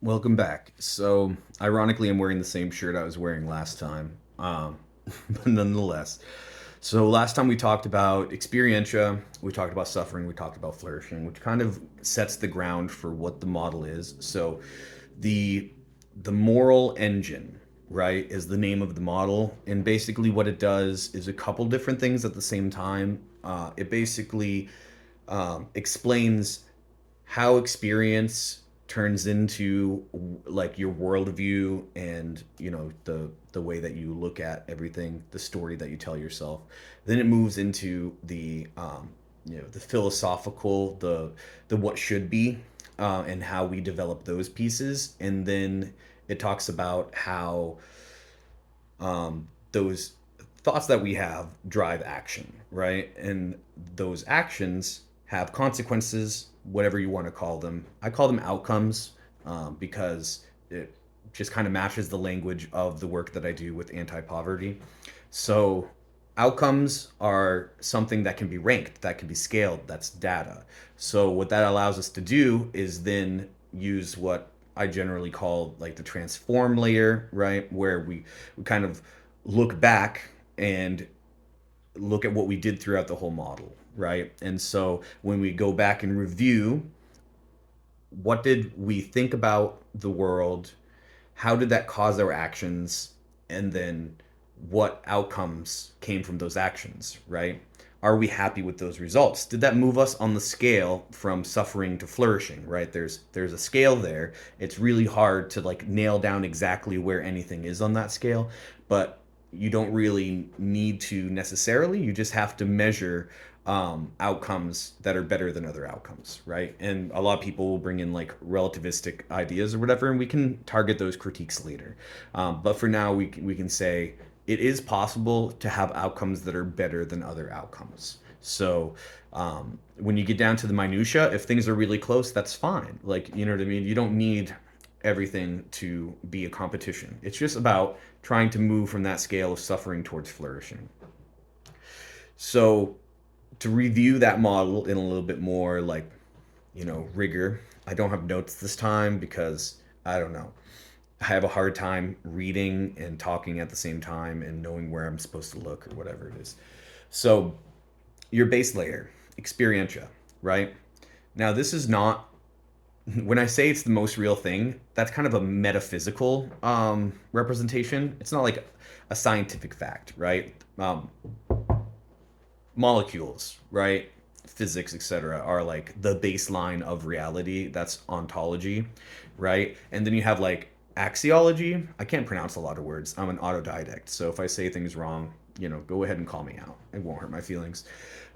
Welcome back. So, ironically, I'm wearing the same shirt I was wearing last time. But nonetheless. So, last time we talked about experientia, we talked about suffering, we talked about flourishing, which kind of sets the ground for what the model is. So, the the moral engine, right, is the name of the model, and basically what it does is a couple different things at the same time. It basically explains how experience turns into like your worldview and the way that you look at everything, the story that you tell yourself. Then it moves into the philosophical, the what should be, and how we develop those pieces. And then it talks about how those thoughts that we have drive action, right? And those actions have consequences, whatever you want to call them. I call them outcomes, because it just kind of matches the language of the work that I do with anti poverty. So, outcomes are something that can be ranked, that can be scaled, that's data. So, what that allows us to do is then use what I generally call like the transform layer, right? Where we kind of look back and look at what we did throughout the whole model, right? And so when we go back and review, what did we think about the world? How did that cause our actions? And then what outcomes came from those actions, right? Are we happy with those results? Did that move us on the scale from suffering to flourishing, right? There's a scale there. It's really hard to like nail down exactly where anything is on that scale, but you don't really need to necessarily. You just have to measure outcomes that are better than other outcomes, right? And a lot of people will bring in like relativistic ideas or whatever, and we can target those critiques later. But for now, we can say it is possible to have outcomes that are better than other outcomes. So when you get down to the minutia, if things are really close, that's fine. Like, you know what I mean? You don't need everything to be a competition. It's just about trying to move from that scale of suffering towards flourishing. So to review that model in a little bit more like, rigor, I don't have notes this time because I don't know. I have a hard time reading and talking at the same time and knowing where I'm supposed to look or whatever it is. So, your base layer, experientia, right? Now, this is not, when I say it's the most real thing, that's kind of a metaphysical representation. It's not like a scientific fact, right? Molecules, right? Physics, etc., are like the baseline of reality. That's ontology, right? And then you have like axiology. I can't pronounce a lot of words. I'm an autodidact, so if I say things wrong, go ahead and call me out. It won't hurt my feelings.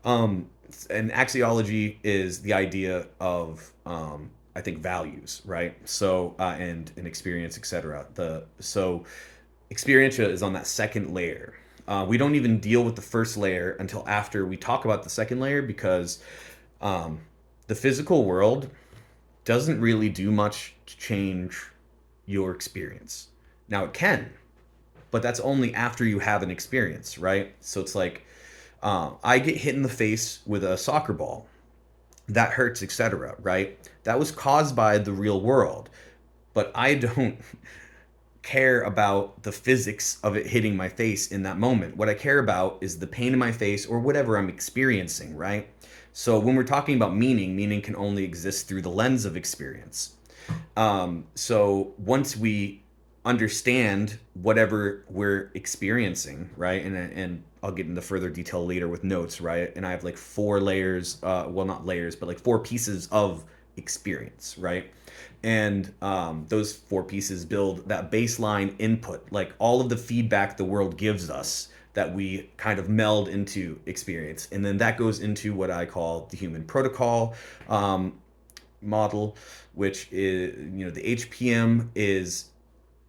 Um, and axiology is the idea of I think values, right? So and an experience, etc. The so Experientia is on that second layer. We don't even deal with the first layer until after we talk about the second layer because um, the physical world doesn't really do much to change your experience. Now it can, but that's only after you have an experience, right? So it's like I get hit in the face with a soccer ball, that hurts, etc. Right? That was caused by the real world, but I don't care about the physics of it hitting my face in that moment. What I care about is the pain in my face or whatever I'm experiencing, right? So when we're talking about meaning, meaning can only exist through the lens of experience. So once we understand whatever we're experiencing, right, and I'll get into further detail later with notes, right, and I have like four layers, well, not layers, but like four pieces of experience, right, and those four pieces build that baseline input, like all of the feedback the world gives us that we kind of meld into experience, and then that goes into what I call the human protocol. Model, which is, the HPM is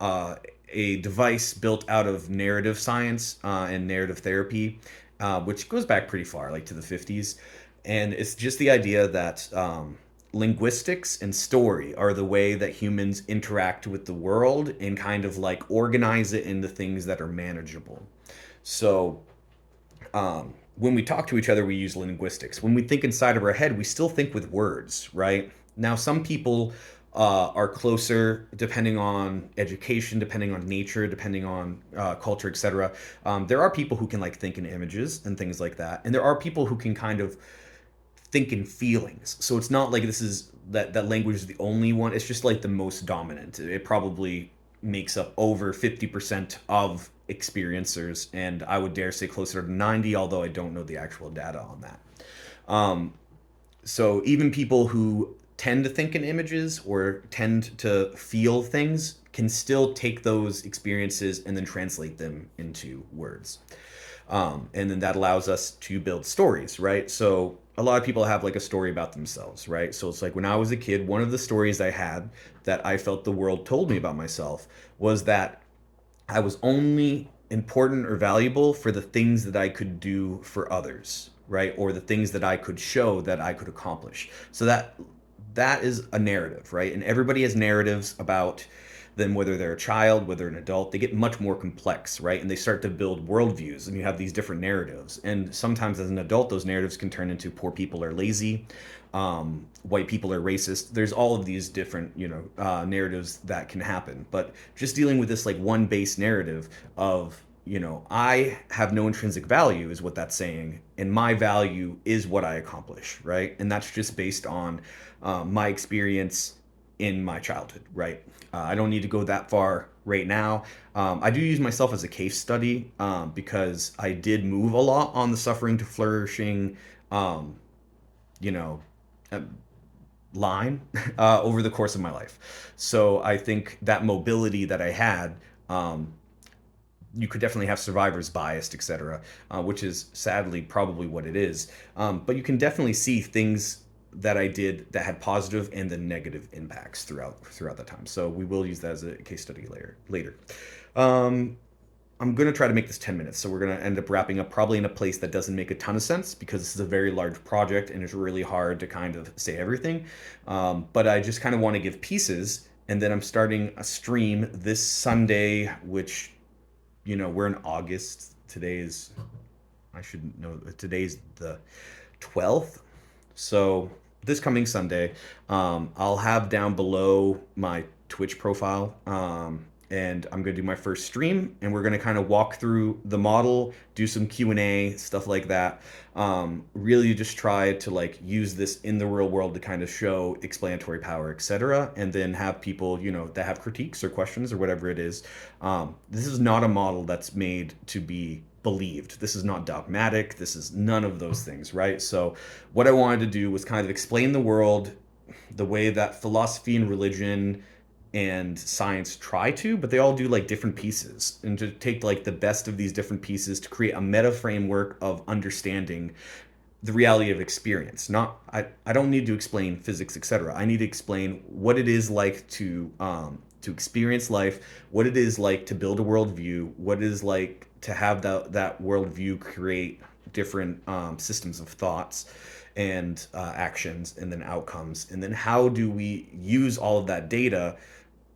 uh, a device built out of narrative science and narrative therapy, which goes back pretty far, like to the 50s. And it's just the idea that linguistics and story are the way that humans interact with the world and kind of like organize it into things that are manageable. So when we talk to each other, we use linguistics. When we think inside of our head, we still think with words, right? Now, some people are closer, depending on education, depending on nature, depending on culture, etc. There are people who can like think in images and things like that, and there are people who can kind of think in feelings. So it's not like this is that language is the only one. It's just like the most dominant. It probably makes up over 50% of experiencers, and I would dare say closer to 90, although I don't know the actual data on that. Um, so even people who tend to think in images or tend to feel things can still take those experiences and then translate them into words. And then that allows us to build stories, right? So a lot of people have like a story about themselves, right? So it's like when I was a kid, one of the stories I had that I felt the world told me about myself was that I was only important or valuable for the things that I could do for others, right? Or the things that I could show that I could accomplish. So that is a narrative, right? And everybody has narratives about them, whether they're a child, whether an adult. They get much more complex, right? And they start to build worldviews, and you have these different narratives. And sometimes, as an adult, those narratives can turn into poor people are lazy, white people are racist. There's all of these different, narratives that can happen. But just dealing with this like one base narrative of I have no intrinsic value is what that's saying, and my value is what I accomplish, right? And that's just based on my experience in my childhood, right? I don't need to go that far right now. I do use myself as a case study because I did move a lot on the suffering to flourishing, um, you know, uh, line over the course of my life. So I think that mobility that I had, um, you could definitely have survivors biased, etc., which is sadly probably what it is. But you can definitely see things that I did that had positive and then negative impacts throughout that time. So we will use that as a case study later. Um, I'm gonna try to make this 10 minutes, so we're gonna end up wrapping up probably in a place that doesn't make a ton of sense because this is a very large project and it's really hard to kind of say everything. But I just kind of want to give pieces, and then I'm starting a stream this Sunday, which we're in August. I should know, today's the 12th. So this coming Sunday, I'll have down below my Twitch profile. And I'm gonna do my first stream, and we're gonna kind of walk through the model, do some Q&A, stuff like that. Really just try to like use this in the real world to kind of show explanatory power, etc., and then have people, that have critiques or questions or whatever it is. This is not a model that's made to be believed. This is not dogmatic. This is none of those things, right? So what I wanted to do was kind of explain the world the way that philosophy and religion and science try to, but they all do like different pieces, and to take like the best of these different pieces to create a meta framework of understanding the reality of experience. Not I don't need to explain physics, etc. I need to explain what it is like to experience life, what it is like to build a worldview, what it is like to have that worldview create different systems of thoughts and actions and then outcomes, and then how do we use all of that data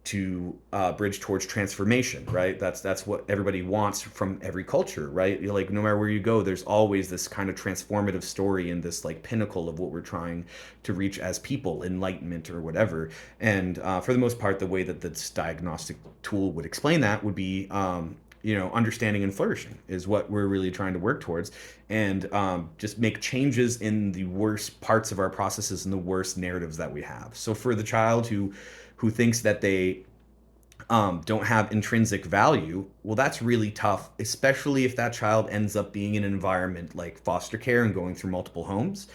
to bridge towards transformation, right? That's what everybody wants from every culture, right? You're like, no matter where you go, there's always this kind of transformative story and this like pinnacle of what we're trying to reach as people, enlightenment or whatever. And for the most part, the way that this diagnostic tool would explain that would be understanding and flourishing is what we're really trying to work towards, and just make changes in the worst parts of our processes and the worst narratives that we have. So for the child who thinks that they don't have intrinsic value, well, that's really tough, especially if that child ends up being in an environment like foster care and going through multiple homes,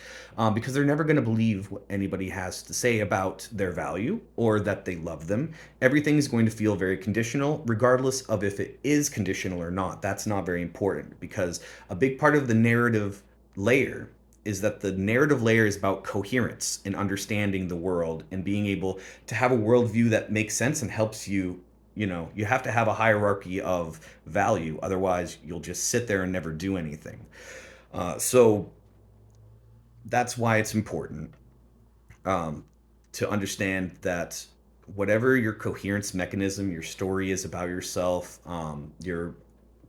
because they're never going to believe what anybody has to say about their value or that they love them. Everything is going to feel very conditional, regardless of if it is conditional or not. That's not very important because a big part of the narrative layer is that the narrative layer is about coherence and understanding the world and being able to have a worldview that makes sense and helps you. You have to have a hierarchy of value, otherwise you'll just sit there and never do anything. So that's why it's important um, to understand that whatever your coherence mechanism, your story is about yourself, your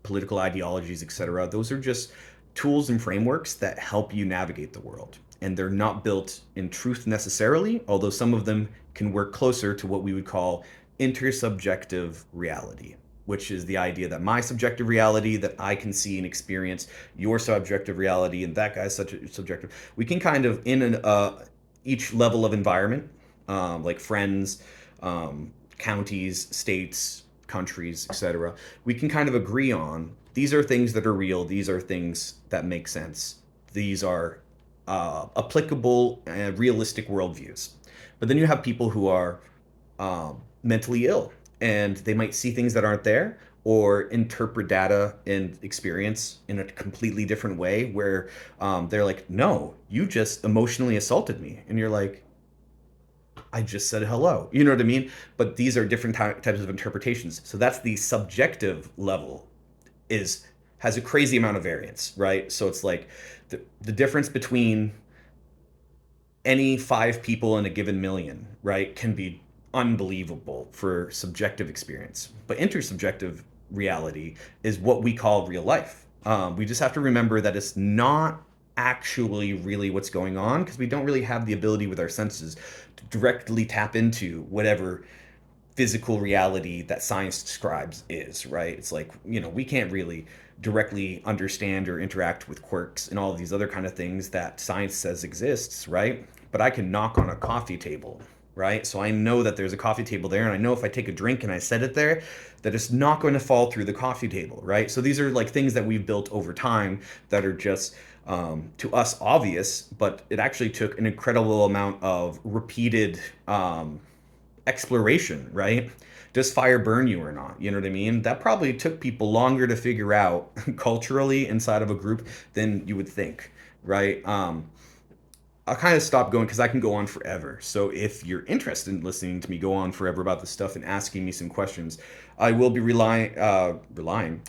political ideologies, etc., those are just tools and frameworks that help you navigate the world. and they're not built in truth necessarily, although some of them can work closer to what we would call intersubjective reality, which is the idea that my subjective reality that I can see and experience, your subjective reality, and that guy's such a subjective. We can kind of in an each level of environment, like friends, counties, states, countries, etc. We can kind of agree on these are things that are real. These are things that make sense. These are applicable, realistic worldviews. But then you have people who are mentally ill and they might see things that aren't there or interpret data and experience in a completely different way where they're like, no, you just emotionally assaulted me. And you're like, I just said hello. You know what I mean? But these are different types of interpretations. So that's the subjective level is has a crazy amount of variance, right? So it's like the difference between any five people in a given million, right, can be unbelievable for subjective experience. But intersubjective reality is what we call real life. We just have to remember that it's not actually really what's going on because we don't really have the ability with our senses to directly tap into whatever physical reality that science describes is, right? It's like, we can't really directly understand or interact with quirks and all of these other kind of things that science says exists, right? But I can knock on a coffee table, right? So I know that there's a coffee table there, and I know if I take a drink and I set it there, that it's not going to fall through the coffee table, right? So these are like things that we've built over time that are just to us obvious, but it actually took an incredible amount of repeated exploration, right? Does fire burn you or not? You know what I mean? That probably took people longer to figure out culturally inside of a group than you would think, right? I'll kind of stop going because I can go on forever. So if you're interested in listening to me go on forever about this stuff and asking me some questions, I will be I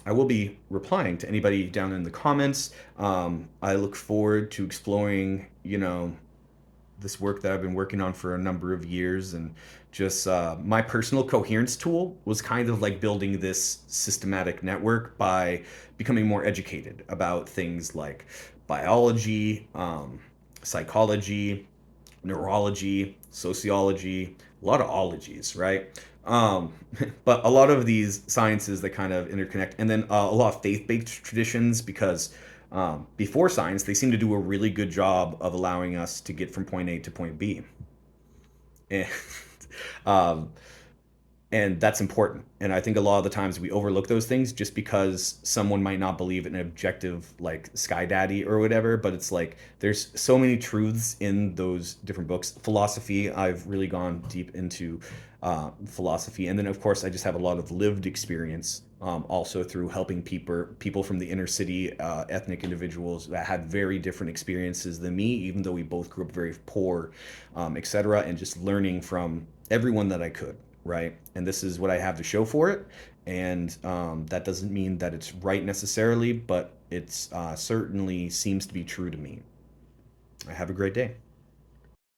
will be replying to anybody down in the comments. I look forward to exploring, this work that I've been working on for a number of years. And just my personal coherence tool was kind of like building this systematic network by becoming more educated about things like biology, psychology, neurology, sociology, a lot of ologies, right? Um, but a lot of these sciences that kind of interconnect, and then a lot of faith-based traditions because before science, they seem to do a really good job of allowing us to get from point A to point B. And um, and that's important. And I think a lot of the times we overlook those things just because someone might not believe in an objective like Sky Daddy or whatever. But it's like there's so many truths in those different books. Philosophy, I've really gone deep into philosophy, and then of course I just have a lot of lived experience. Also through helping people from the inner city, ethnic individuals that had very different experiences than me, even though we both grew up very poor, etc., and just learning from everyone that I could, right? And this is what I have to show for it. And that doesn't mean that it's right necessarily, but it's certainly seems to be true to me. Have a great day.